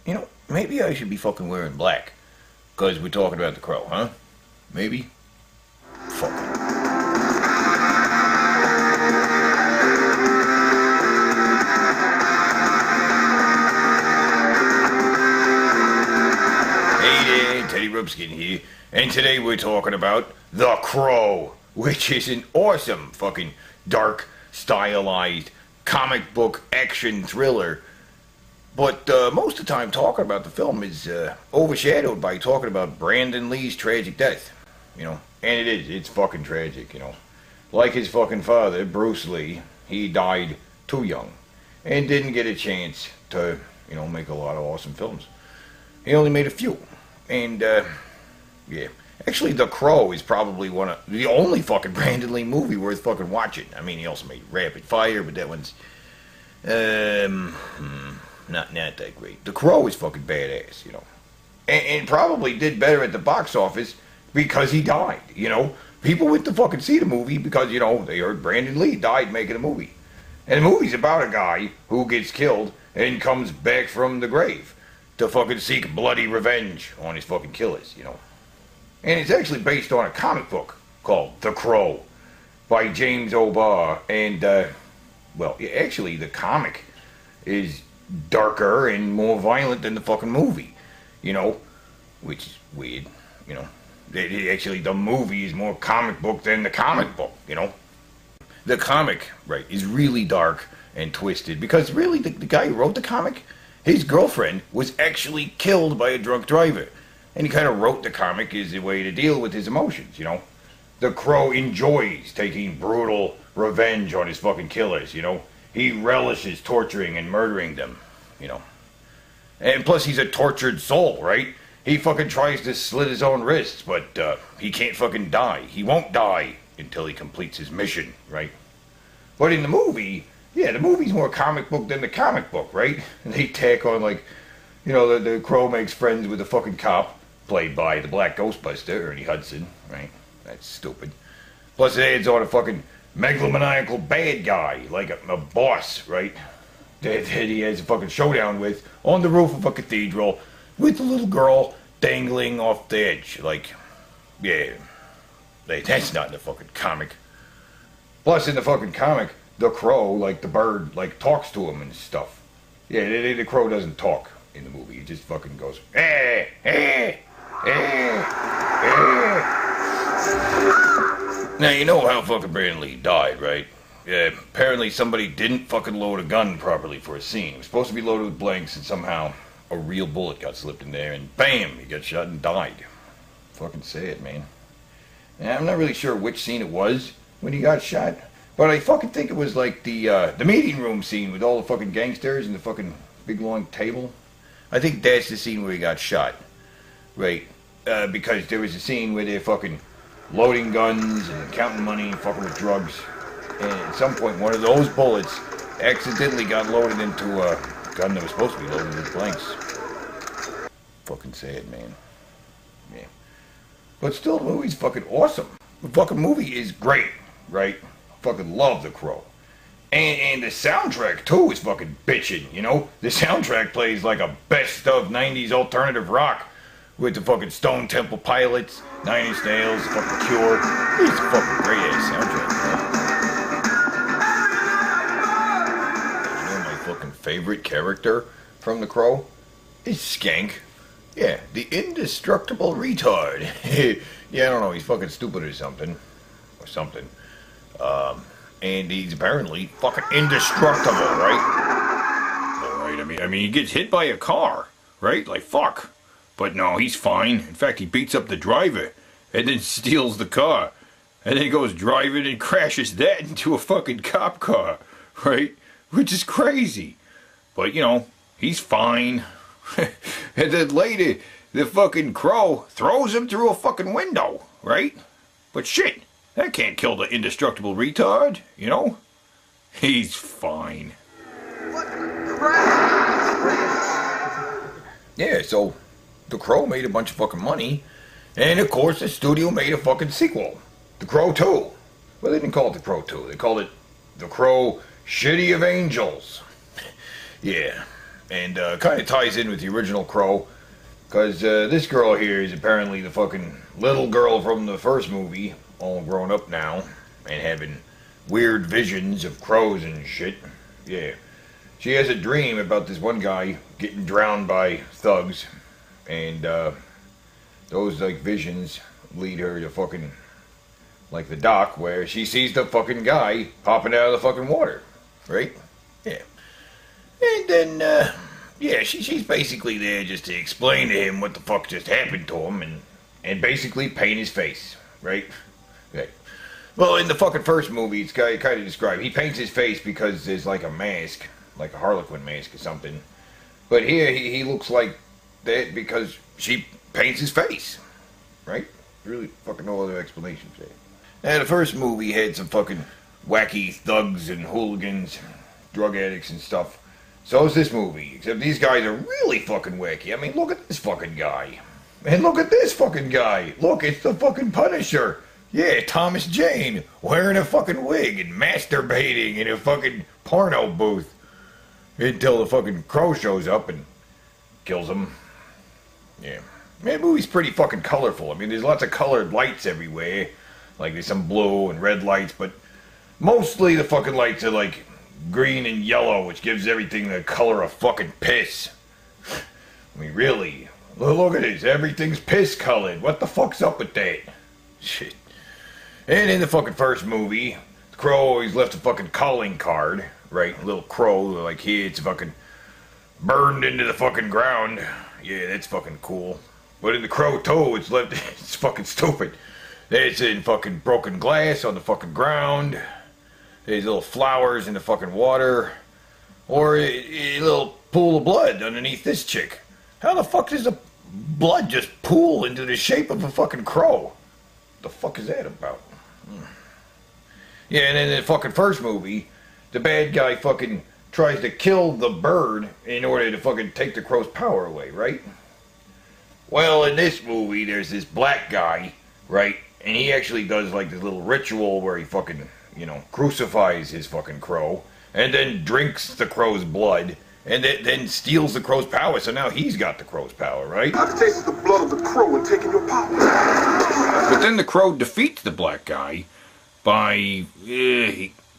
You know, maybe I should be fucking wearing black. Because we're talking about the Crow, huh? Maybe? Fuck it. Hey there, Teddy Rubskin here. And today we're talking about The Crow, which is an awesome fucking dark, stylized, comic book action thriller. But most of the time talking about the film is overshadowed by talking about Brandon Lee's tragic death. You know, and it's fucking tragic, you know. Like his fucking father, Bruce Lee, he died too young and didn't get a chance to, you know, make a lot of awesome films. He only made a few. And, yeah. Actually, The Crow is probably the only fucking Brandon Lee movie worth fucking watching. I mean, he also made Rapid Fire, but that one's, not that great. The Crow is fucking badass, you know. And probably did better at the box office because he died, you know. People went to fucking see the movie because, you know, they heard Brandon Lee died making a movie. And the movie's about a guy who gets killed and comes back from the grave to fucking seek bloody revenge on his fucking killers, you know. And it's actually based on a comic book called The Crow by James O'Barr. And, well, actually the comic is darker and more violent than the fucking movie, you know, which is weird, you know. Actually, the movie is more comic book than the comic book, you know. The comic, right, is really dark and twisted because really the guy who wrote the comic, his girlfriend was actually killed by a drunk driver. And he kind of wrote the comic as a way to deal with his emotions, you know. The Crow enjoys taking brutal revenge on his fucking killers, you know. He relishes torturing and murdering them, you know. And plus he's a tortured soul, right? He fucking tries to slit his own wrists, but he can't fucking die. He won't die until he completes his mission, right? But in the movie, yeah, the movie's more comic book than the comic book, right? And they tack on, like, you know, the Crow makes friends with the fucking cop, played by the Black Ghostbuster, Ernie Hudson, right? That's stupid. Plus it adds on a fucking megalomaniacal bad guy, like a boss, right? That he has a fucking showdown with on the roof of a cathedral with a little girl dangling off the edge. Like, yeah, that's not in the fucking comic. Plus in the fucking comic, the Crow, like the bird, like talks to him and stuff. Yeah, the Crow doesn't talk in the movie. He just fucking goes, eh, eh, eh, eh. Now, you know how fucking Brandon Lee died, right? Yeah, apparently somebody didn't fucking load a gun properly for a scene. It was supposed to be loaded with blanks, and somehow a real bullet got slipped in there, and bam, he got shot and died. Fucking sad, man. And I'm not really sure which scene it was when he got shot, but I fucking think it was like the meeting room scene with all the fucking gangsters and the fucking big long table. I think that's the scene where he got shot, right? Because there was a scene where they're fucking loading guns and counting money and fucking with drugs. And at some point, one of those bullets accidentally got loaded into a gun that was supposed to be loaded with blanks. Fucking sad, man. Yeah. But still, the movie's fucking awesome. The fucking movie is great, right? Fucking love The Crow. And the soundtrack, too, is fucking bitchin', you know? The soundtrack plays like a best of 90s alternative rock with the fucking Stone Temple Pilots, Nine Inch Nails, fucking Cure. It's a fucking great ass soundtrack, man. You know my fucking favorite character from The Crow is Skank. Yeah, the indestructible retard. Yeah, I don't know, he's fucking stupid or something. And he's apparently fucking indestructible, right? Alright, I mean, he gets hit by a car, right? Like, fuck. But no, he's fine. In fact, he beats up the driver and then steals the car. And then goes driving and crashes that into a fucking cop car, right? Which is crazy. But, you know, he's fine. And then later, the fucking Crow throws him through a fucking window, right? But shit, that can't kill the indestructible retard, you know? He's fine. What crap? Yeah, so The Crow made a bunch of fucking money, and of course the studio made a fucking sequel, The Crow 2. Well, they didn't call it The Crow 2, they called it The Crow Shitty of Angels. Yeah, And kind of ties in with the original Crow. Because this girl here is apparently the fucking little girl from the first movie, all grown up now, and having weird visions of crows and shit. Yeah. She has a dream about this one guy getting drowned by thugs, and those like visions lead her to fucking like the dock where she sees the fucking guy popping out of the fucking water, right? Yeah. And then yeah, she's basically there just to explain to him what the fuck just happened to him and basically paint his face, right? Right. Well, in the fucking first movie, it's kind of described. He paints his face because there's like a mask, like a Harlequin mask or something. But here, he looks like that because she paints his face, right? Really fucking no other explanation for that. Now, the first movie had some fucking wacky thugs and hooligans, drug addicts and stuff. So is this movie, except these guys are really fucking wacky. I mean, look at this fucking guy. And look at this fucking guy. Look, it's the fucking Punisher. Yeah, Thomas Jane, wearing a fucking wig and masturbating in a fucking porno booth. Until the fucking Crow shows up and kills him. Yeah. Man, the movie's pretty fucking colorful. I mean, there's lots of colored lights everywhere. Like, there's some blue and red lights, but mostly the fucking lights are like green and yellow, which gives everything the color of fucking piss. I mean, really. Look at this. Everything's piss colored. What the fuck's up with that? Shit. And in the fucking first movie, the Crow always left a fucking calling card, right? Little crow, like here, it's fucking burned into the fucking ground. Yeah, that's fucking cool. But in the Crow 2, it's left, it's fucking stupid. It's in fucking broken glass on the fucking ground. There's little flowers in the fucking water. Or a little pool of blood underneath this chick. How the fuck does the blood just pool into the shape of a fucking crow? What the fuck is that about? Yeah, and in the fucking first movie, the bad guy fucking tries to kill the bird in order to fucking take the crow's power away, right? Well, in this movie, there's this black guy, right? And he actually does like this little ritual where he fucking, you know, crucifies his fucking crow and then drinks the crow's blood and then steals the crow's power. So now he's got the crow's power, right? I've tasted the blood of the crow and taken your power. But then the crow defeats the black guy by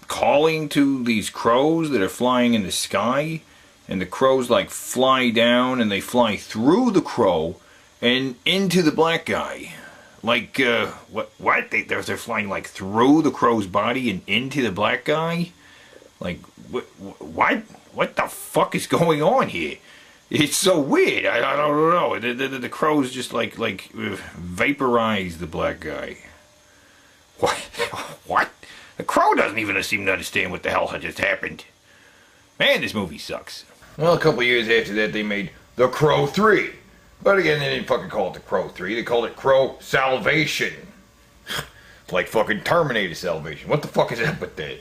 calling to these crows that are flying in the sky, and the crows like fly down and they fly through the crow and into the black guy. Like, what? They're flying like through the crow's body and into the black guy? Like, what? What the fuck is going on here? It's so weird. I don't know. The crows just like vaporize the black guy. What? What? The crow doesn't even seem to understand what the hell had just happened. Man, this movie sucks. Well, a couple years after that, they made The Crow 3. But again, they didn't fucking call it The Crow 3. They called it Crow Salvation. Like fucking Terminator Salvation. What the fuck is up with that?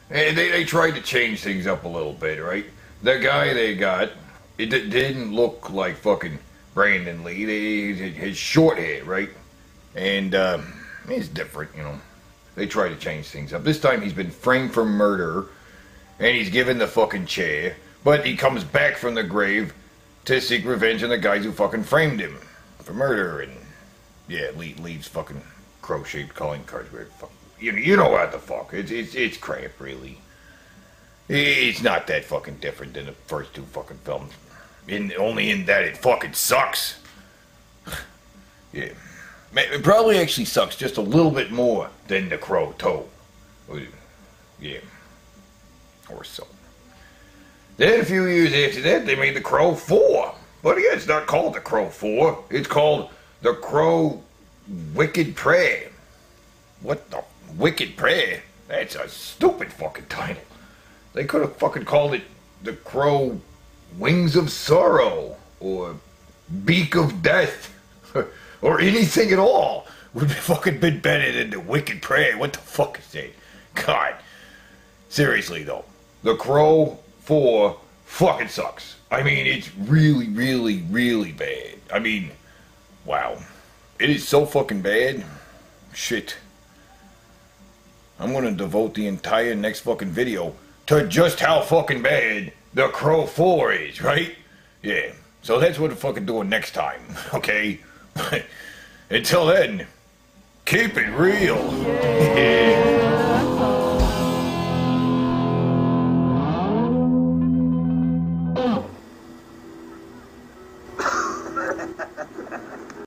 And they tried to change things up a little bit, right? The guy they got, it didn't look like fucking Brandon Lee. He had short hair, right? And it's different, you know. They try to change things up. This time he's been framed for murder, and he's given the fucking chair, but he comes back from the grave to seek revenge on the guys who fucking framed him for murder, and yeah, leaves fucking crow-shaped calling cards where fuck. You know what the fuck? It's crap, really. It's not that fucking different than the first two fucking films. Only in that it fucking sucks. Yeah. It probably actually sucks just a little bit more than The Crow 2. Yeah. Or so. Then a few years after that, they made The Crow 4. But again, it's not called The Crow 4. It's called The Crow Wicked Prey. What the Wicked Prey? That's a stupid fucking title. They could have fucking called it The Crow Wings of Sorrow. Or Beak of Death. Or anything at all. Would have fucking been better than The Wicked Prey. What the fuck is that? God. Seriously though. The Crow 4 fucking sucks. I mean, it's really, really, really bad. I mean, wow. It is so fucking bad. Shit. I'm gonna devote the entire next fucking video to just how fucking bad The Crow 4 is, right? Yeah. So that's what we're fucking doing next time, okay? Until then, keep it real. Yeah.